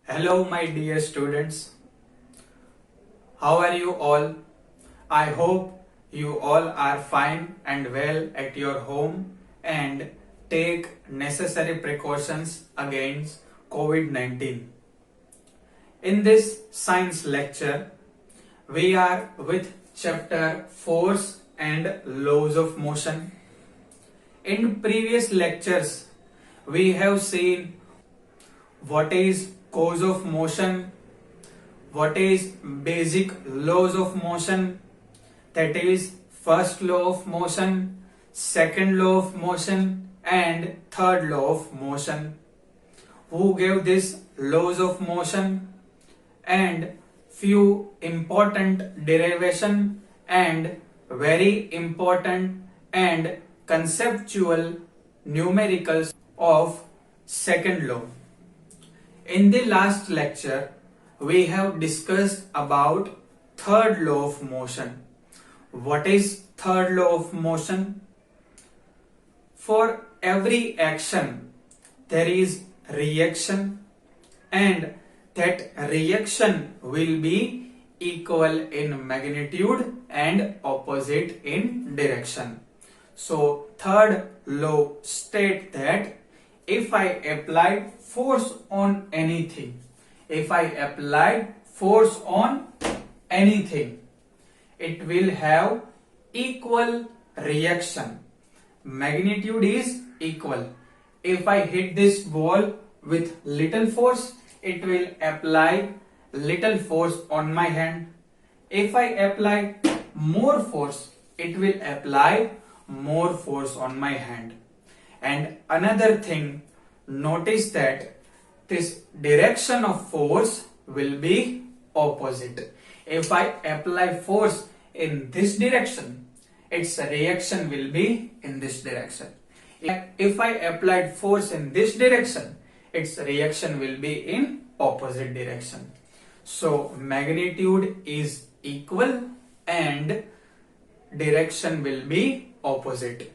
Hello, my dear students. How are you all? I hope you all are fine and well at your home and take necessary precautions against COVID-19. In this science lecture, we are with chapter Force and Laws of Motion. In previous lectures, we have seen what is cause of motion, what is basic laws of motion, that is first law of motion, second law of motion and third law of motion. Who gave these laws of motion and few important derivation and very important and conceptual numericals of second law. In the last lecture, we have discussed about third law of motion. What is third law of motion? For every action, there is reaction, and that reaction will be equal in magnitude and opposite in direction. So third law states that if I apply force on anything, it will have equal reaction. Magnitude is equal. If I hit this ball with little force, it will apply little force on my hand. If I apply more force, it will apply more force on my hand. And another thing, notice that this direction of force will be opposite. If I apply force in this direction, its reaction will be in this direction. If I applied force in this direction, its reaction will be in opposite direction. So magnitude is equal and direction will be opposite.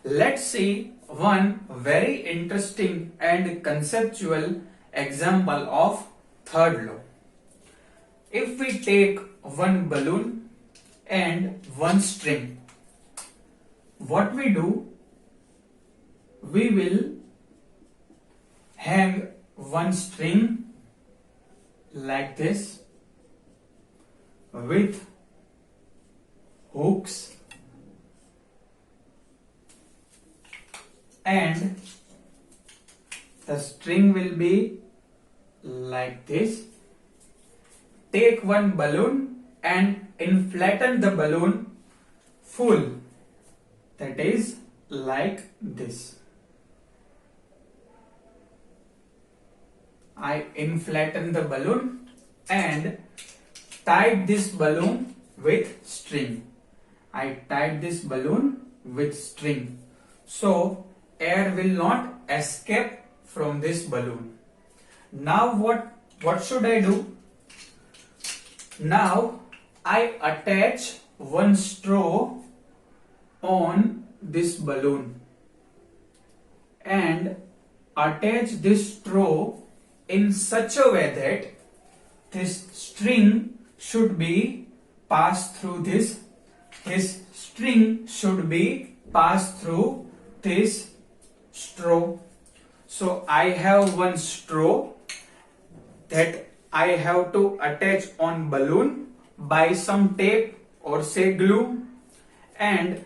Let's see one very interesting and conceptual example of third law. If we take one balloon and one string, what we do, we will hang one string like this with hooks and the string will be like this. Take one balloon and inflate the balloon full, that is like this. I inflate the balloon and tied this balloon with string. So air will not escape from this balloon. Now what should I do? Now I attach one straw on this balloon and attach this straw in such a way that this string should be passed through this. This string should be passed through this straw. So I have one straw that I have to attach on balloon by some tape or say glue, and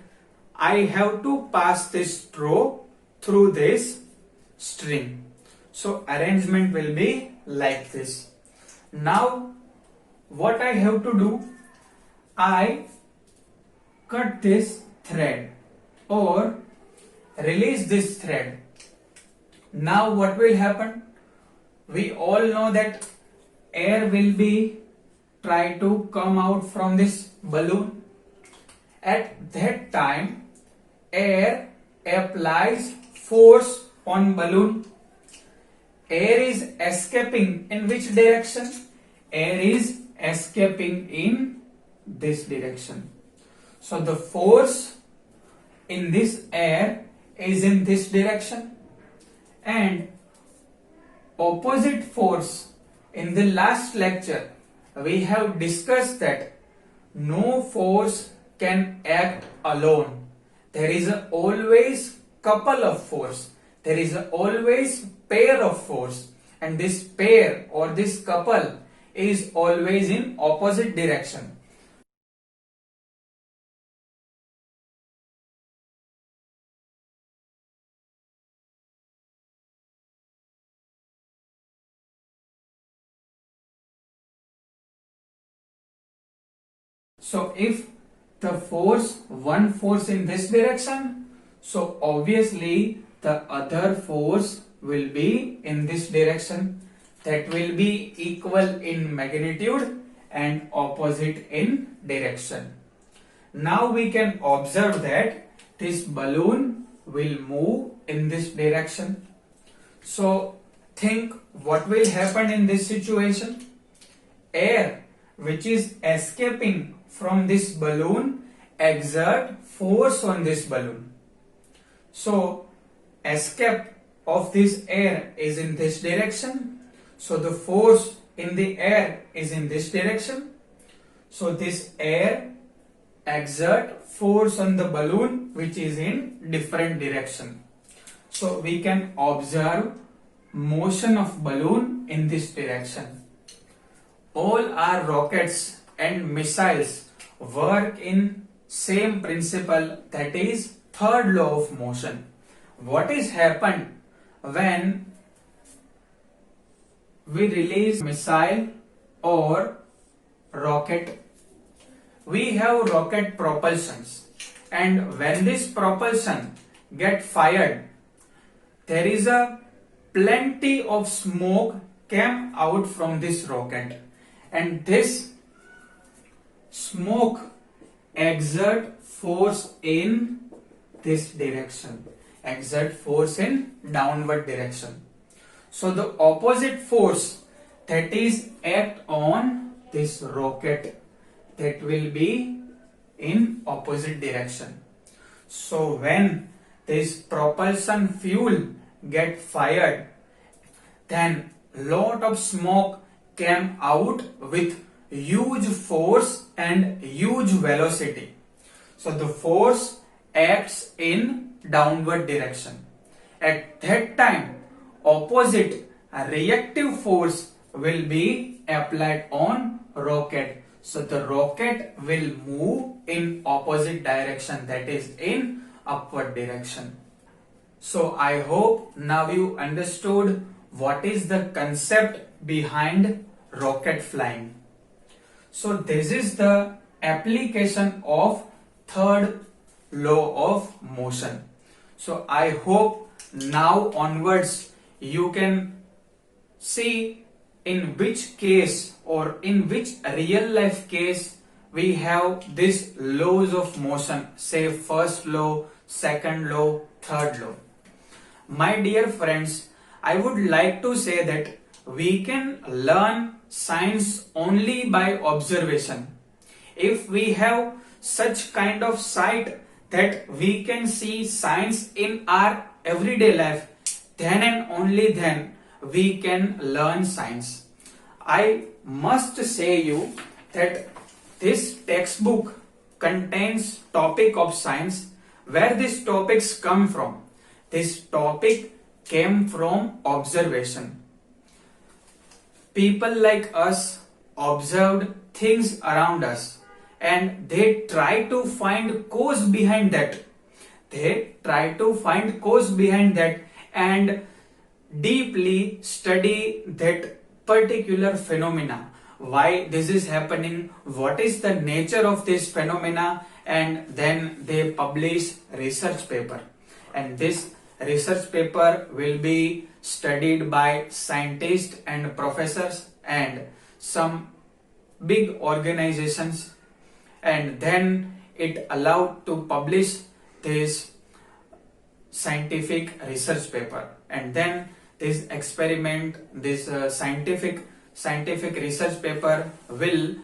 I have to pass this straw through this string. So arrangement will be like this. Now what I have to do, I cut this thread or release this thread. Now what will happen? We all know that air will be try to come out from this balloon. At that time, air applies force on balloon. air is escaping in which direction? Air is escaping in this direction. So the force in this air is in this direction, and opposite force, in the last lecture we have discussed that no force can act alone. There is always couple of force. There is always pair of force, and this pair or this couple is always in opposite direction. So if the one force in this direction, so obviously the other force will be in this direction, that will be equal in magnitude and opposite in direction. Now we can observe that this balloon will move in this direction. So think what will happen in this situation. Air which is escaping from this balloon exert force on this balloon. So escape of this air is in this direction. So the force in the air is in this direction. So this air exert force on the balloon which is in different direction. So we can observe motion of balloon in this direction. All our rockets and missiles work in same principle, that is third law of motion. What is happened when we release missile or rocket? We have rocket propulsions, and when this propulsion get fired, there is a plenty of smoke came out from this rocket, and this smoke exert force in this direction, exert force in downward direction. So the opposite force that is act on this rocket, that will be in opposite direction. So when this propulsion fuel get fired, then lot of smoke came out with huge force and huge velocity. So the force acts in downward direction. At that time, opposite reactive force will be applied on rocket. So the rocket will move in opposite direction, that is in upward direction. So I hope now you understood what is the concept behind rocket flying. So this is the application of third law of motion. So I hope now onwards you can see in which case or in which real life case we have these laws of motion, say first law, second law, third law. My dear friends, I would like to say that we can learn science only by observation. If we have such kind of sight that we can see science in our everyday life, then and only then we can learn science. I must say you that this textbook contains topic of science. Where these topics come from? This topic came from observation. People like us observed things around us and they try to find cause behind that. They try to find cause behind that and deeply study that particular phenomena. Why this is happening, what is the nature of this phenomena, and then they publish research paper. And this research paper will be studied by scientists and professors and some big organizations, and then it allowed to publish this scientific research paper, and then this experiment, this scientific research paper will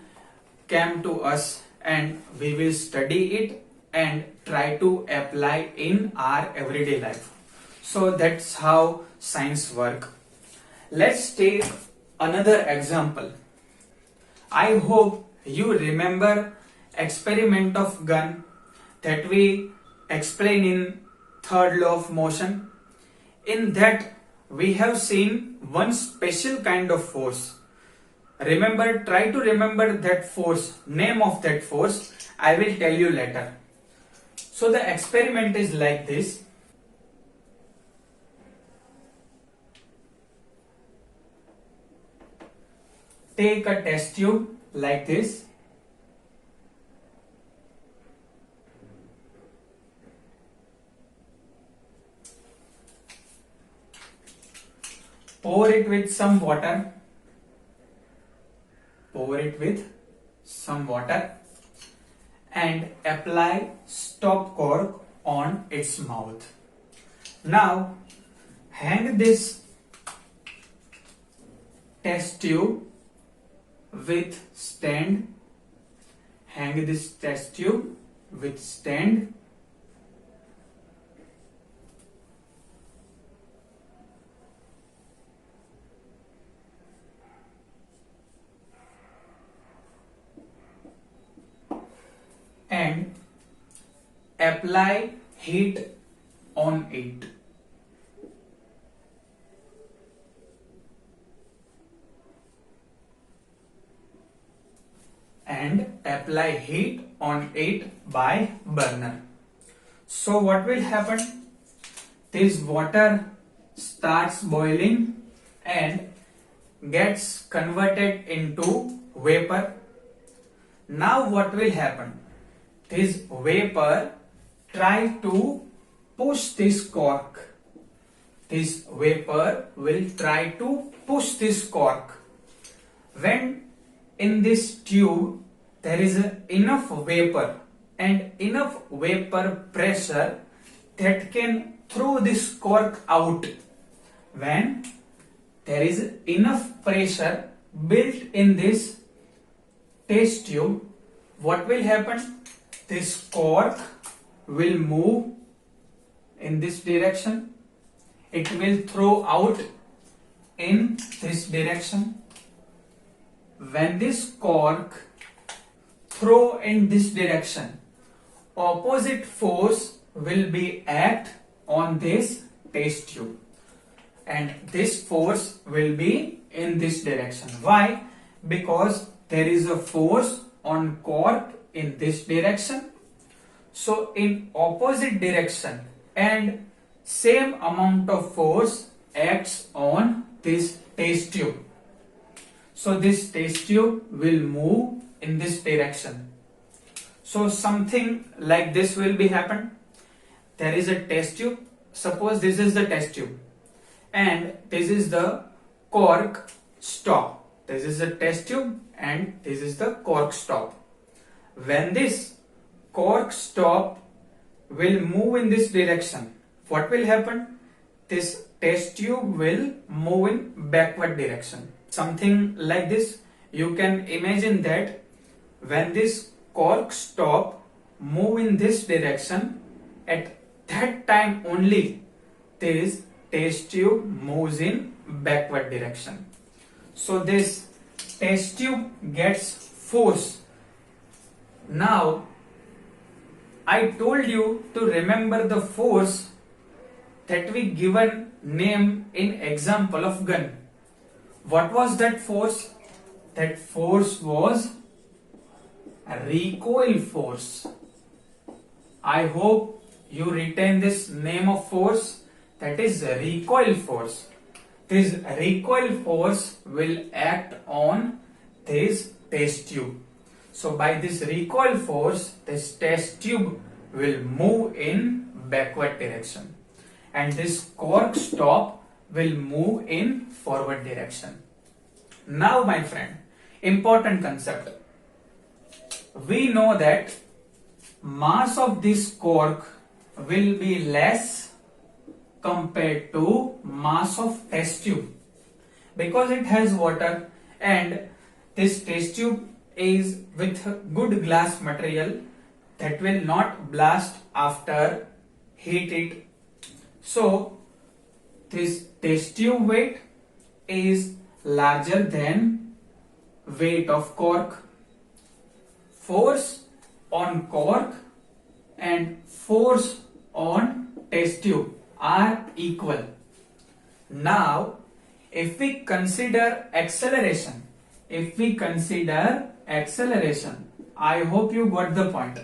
come to us, and we will study it and try to apply in our everyday life. So that's how science work. Let's take another example. I hope you remember experiment of gun that we explain in third law of motion. In that we have seen one special kind of force. Try to remember that force, name of that force. I will tell you later. So the experiment is like this. Take a test tube like this. Pour it with some water. Pour it with some water and apply stop cork on its mouth. Now hang this test tube with stand. Hang this test tube with stand. And apply heat on it. And apply heat on it by burner. So what will happen? This water starts boiling and gets converted into vapor. Now what will happen? This vapor try to push this cork. This vapor will try to push this cork. When in this tube there is enough vapor and enough vapor pressure that can throw this cork out. When there is enough pressure built in this test tube, what will happen? This cork will move in this direction. It will throw out in this direction. When this cork throw in this direction, opposite force will be act on this test tube, and this force will be in this direction. Why? Because there is a force on cork in this direction. So in opposite direction and same amount of force acts on this test tube. So this test tube will move in this direction. So something like this will be happen. There is a test tube. Suppose this is the test tube and this is the cork stop. This is the test tube and this is the cork stop. When this cork stop will move in this direction, what will happen? This test tube will move in backward direction. Something like this. You can imagine that when this cork stop move in this direction, at that time only this test tube moves in backward direction. So this test tube gets force. Now I told you to remember the force that we given name in example of gun. What was that force? That force was a recoil force. I hope you retain this name of force, that is recoil force. This recoil force will act on this test tube. So by this recoil force, this test tube will move in backward direction and this cork stop will move in forward direction. Now my friend, important concept. We know that mass of this cork will be less compared to mass of test tube, because it has water and this test tube is with good glass material that will not blast after heat it. So this test tube weight is larger than weight of cork. Force on cork and force on test tube are equal. Now if we consider acceleration, I hope you got the point.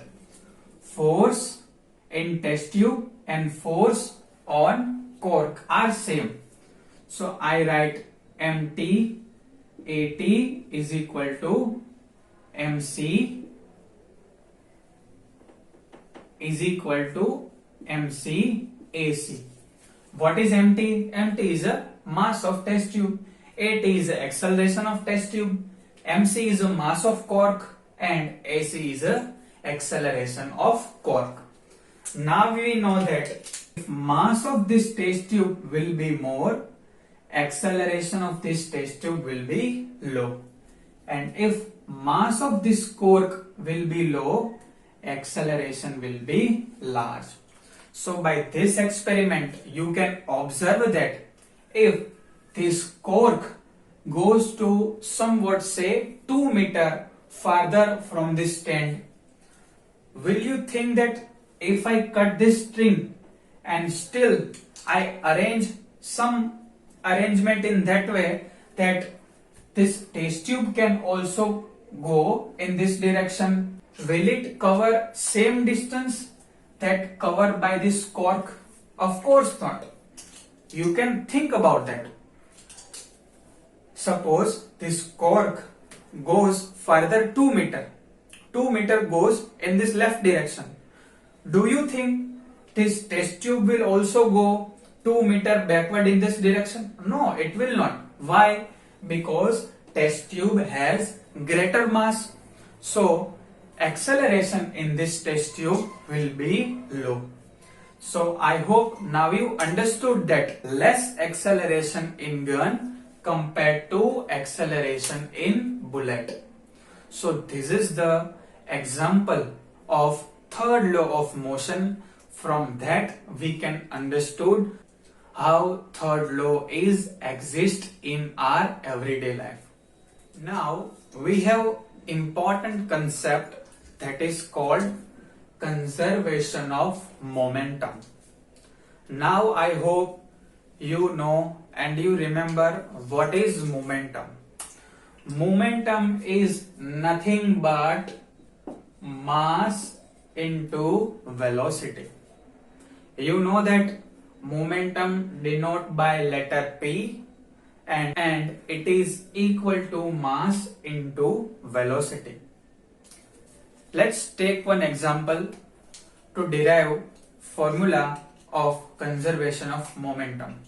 Force in test tube and force on cork are same. So I write MT AT is equal to MC is equal to MC AC. What is MT? MT is a mass of test tube. AT is the acceleration of test tube. MC is a mass of cork and AC is a acceleration of cork. Now we know that if mass of this test tube will be more, acceleration of this test tube will be low. And if mass of this cork will be low, acceleration will be large. So by this experiment you can observe that if this cork goes to somewhat say 2 meter farther from this stand, will you think that if I cut this string and still I arrange some arrangement in that way that this test tube can also go in this direction, will it cover same distance that covered by this cork? Of course not. You can think about that. Suppose this cork goes further 2 meter. 2 meter goes in this left direction. Do you think this test tube will also go 2 meter backward in this direction? No, it will not. Why? Because test tube has greater mass. So acceleration in this test tube will be low. So I hope now you understood that less acceleration in gun compared to acceleration in bullet. So this is the example of third law of motion. From that we can understood how third law is exist in our everyday life. Now we have important concept that is called conservation of momentum. Now I hope you know and you remember what is momentum. Momentum is nothing but mass into velocity. You know that momentum denoted by letter P and it is equal to mass into velocity. Let's take one example to derive formula of conservation of momentum.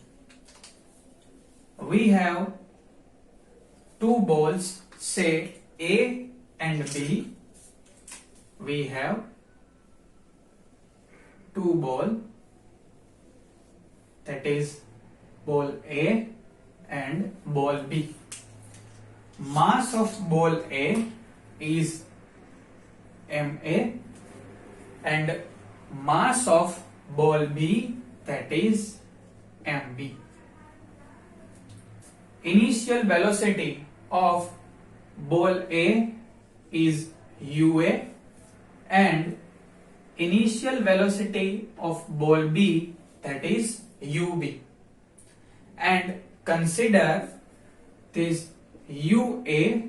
We have two balls, say A and B. We have two balls, that is ball A and ball B. Mass of ball A is MA and mass of ball B, that is MB. Initial velocity of ball A is UA and initial velocity of ball B, that is UB. And consider this UA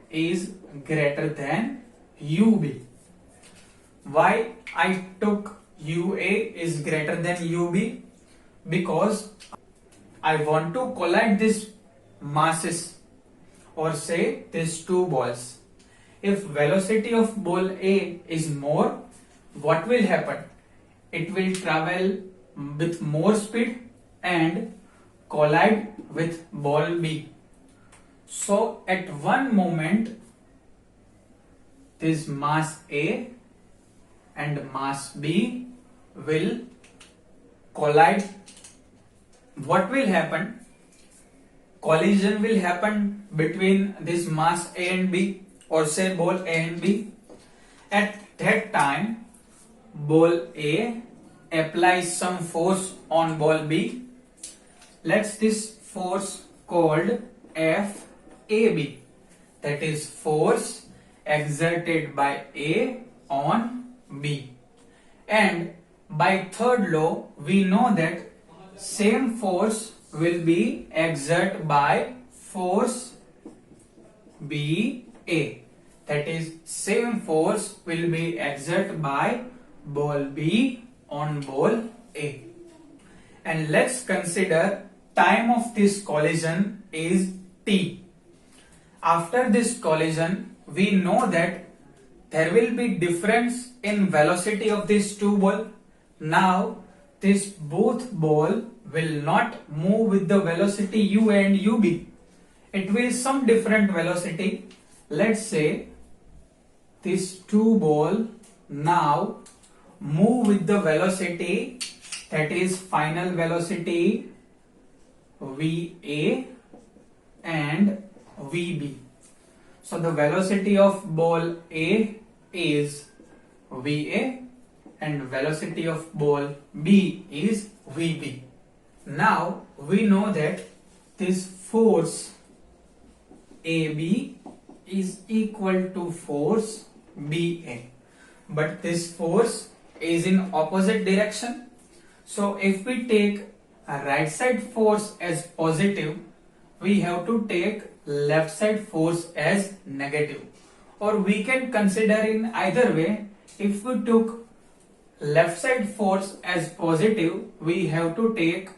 is greater than UB. Why I took UA is greater than UB? Because I want to collide these masses or say these two balls. If velocity of ball A is more, what will happen? It will travel with more speed and collide with ball B. So at one moment this mass A and mass B will collide what will happen? Collision will happen between this mass A and B, or say ball A and B. At that time, ball A applies some force on ball B. Let's this force called FAB. That is force exerted by A on B. And by third law, we know that same force will be exerted by force BA. That is, same force will be exerted by ball B on ball A. And let's consider time of this collision is t. After this collision, we know that there will be difference in velocity of these two balls. Now, this both ball will not move with the velocity u and ub. It will some different velocity. Let's say these two ball now move with the velocity, that is final velocity VA and VB. So the velocity of ball A is VA and velocity of ball B is VB. Now we know that this force AB is equal to force BA, but this force is in opposite direction. So if we take a right side force as positive, we have to take left side force as negative. Or we can consider in either way. If we took left side force as positive, we have to take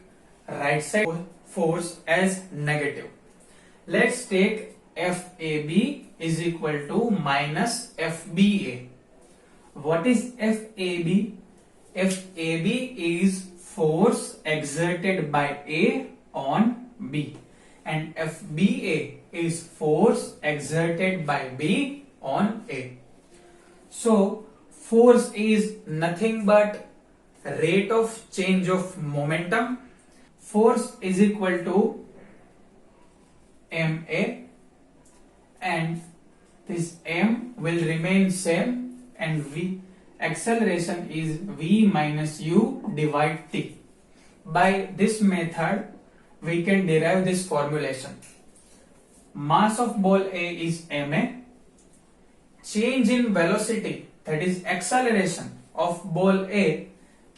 right side force as negative. Let's take FAB is equal to minus FBA. What is FAB? FAB is force exerted by A on B, and FBA is force exerted by B on A. So force is nothing but rate of change of momentum. Force is equal to MA, and this M will remain same, and V acceleration is V minus U divide T. By this method, we can derive this formulation. Mass of ball A is Ma. Change in velocity, that is acceleration of ball A,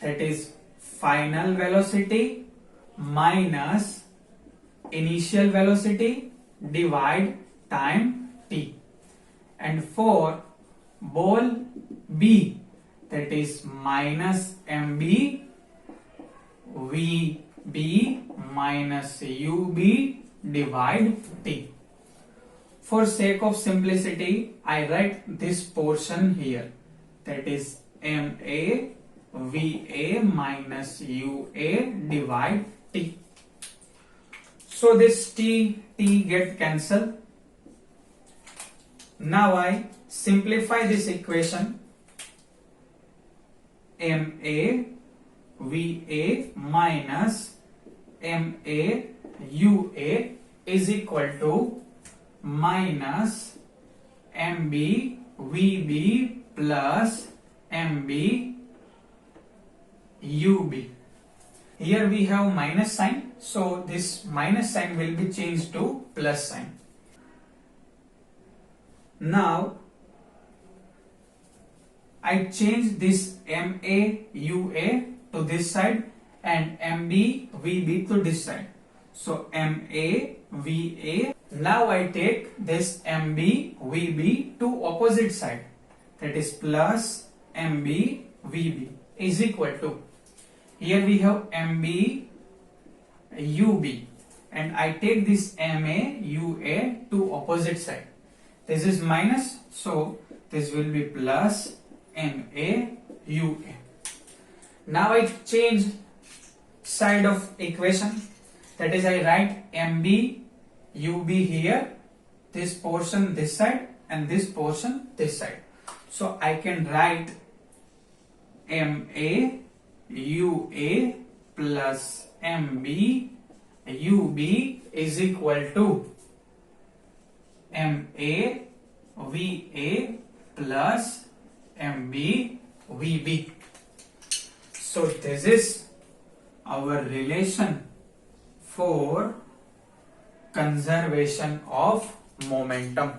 that is final velocity minus initial velocity divide time t. And for ball B, that is minus mb vb minus ub divide t. For sake of simplicity, I write this portion here, that is ma va minus ua divide t. So this t get cancelled. Now I simplify this equation. Ma va minus ma ua is equal to minus mb vb plus mb ub. Here we have minus sign, so this minus sign will be changed to plus sign. Now I change this MA UA to this side and MB VB to this side. So MA VA. Now I take this MB VB to opposite side, that is plus MB VB is equal to, here we have MB UB, and I take this MA UA to opposite side. This is minus, so this will be plus MA UA. Now I change side of equation, that is I write MB UB here, this portion this side and this portion this side. So I can write MA UA plus mb ub is equal to ma va plus mb vb. So this is our relation for conservation of momentum.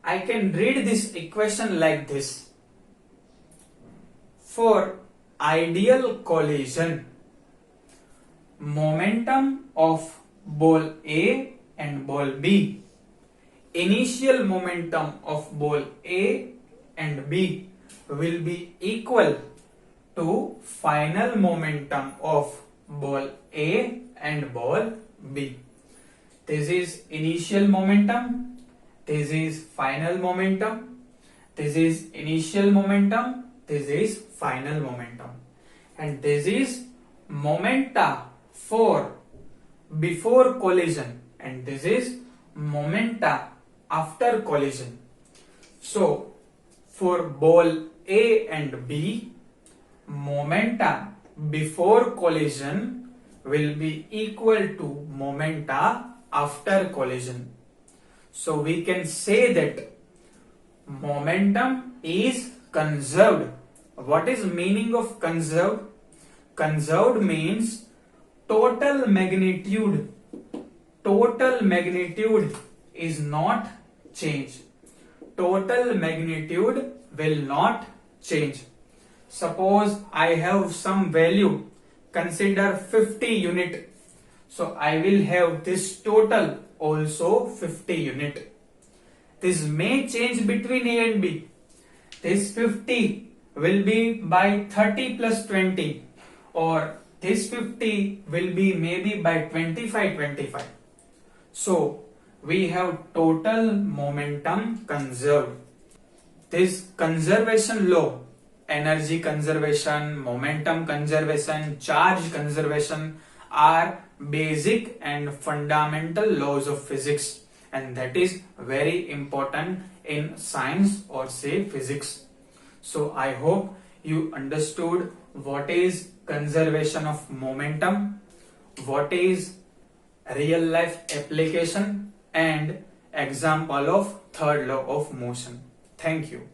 I can read this equation like this. For ideal collision, momentum of ball A and ball B, initial momentum of ball A and B will be equal to final momentum of ball A and ball B. This is initial momentum, this is final momentum, this is initial momentum, this is final momentum, and this is momenta for before collision, and this is momenta after collision. So for ball A and B, momenta before collision will be equal to momenta after collision. So we can say that momentum is conserved. What is meaning of conserved? Conserved means total magnitude is not changed. Total magnitude will not change. Suppose I have some value, consider 50 unit. So I will have this total also 50 unit. This may change between A and B. This 50 will be by 30 plus 20, or this 50 will be maybe by 25. So we have total momentum conserved. This conservation law, energy conservation, momentum conservation, charge conservation, are basic and fundamental laws of physics, and that is very important in science or say physics. So I hope you understood what is conservation of momentum, what is real life application, and example of third law of motion. Thank you.